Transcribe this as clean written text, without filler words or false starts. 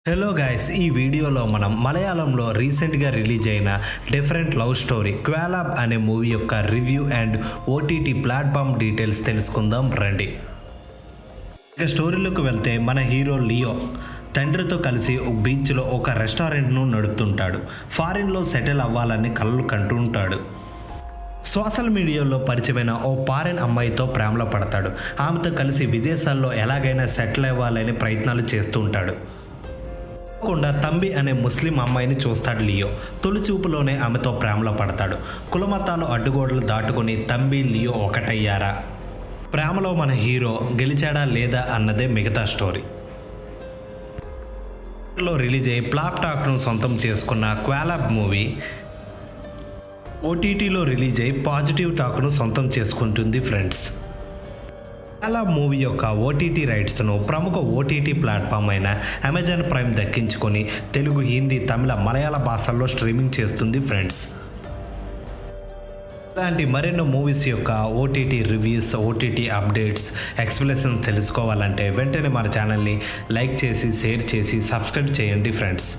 Hello guys, ఈ వీడియోలో మనం మలయాళంలో రీసెంట్గా రిలీజ్ అయిన డిఫరెంట్ లవ్ స్టోరీ క్వాలాబ్ అనే మూవీ యొక్క review and OTT platform details తెలుసుకుందాం రండి. ఇక స్టోరీలోకి వెళ్తే మన హీరో లియో తండ్రితో కలిసి బీచ్లో ఒక రెస్టారెంట్ను నడుపుతుంటాడు. ఫారిన్లో సెటిల్ అవ్వాలని కలలు కంటూ ఉంటాడు. సోషల్ మీడియాలో పరిచయమైన ఓ ఫారిన్ అమ్మాయితో ప్రేమలో పడతాడు. ఆమెతో కలిసి విదేశాల్లో ఎలాగైనా సెటిల్ అవ్వాలని ప్రయత్నాలు చేస్తూ ఉంటాడు. కాకుండా తంబి అనే ముస్లిం అమ్మాయిని చూస్తాడు లియో. తొలి చూపులోనే ఆమెతో ప్రేమలో పడతాడు. కులమతాలు అడ్డుగోడలు దాటుకుని తంబి లియో ఒకటయ్యారా? ప్రేమలో మన హీరో గెలిచాడా లేదా అన్నదే మిగతా స్టోరీ. లో రిలీజ్ అయ్యి ఫ్లాప్ టాక్ను సొంతం చేసుకున్న క్వాలాబ్ మూవీ ఓటీటీలో రిలీజ్ అయ్యి పాజిటివ్ టాక్ను సొంతం చేసుకుంటుంది ఫ్రెండ్స్. క్వాలాబ్ మూవీ యొక్క ఓటీటీ రైట్స్ను ప్రముఖ ఓటీటీ ప్లాట్ఫామ్ అయిన అమెజాన్ ప్రైమ్ దక్కించుకొని తెలుగు, హిందీ, తమిళ, మలయాళ భాషల్లో స్ట్రీమింగ్ చేస్తుంది ఫ్రెండ్స్. ఇలాంటి మరెన్నో మూవీస్ యొక్క OTT reviews, OTT updates, explanation తెలుసుకోవాలంటే వెంటనే మన ఛానల్ని లైక్ చేసి, షేర్ చేసి, సబ్స్క్రైబ్ చేయండి ఫ్రెండ్స్.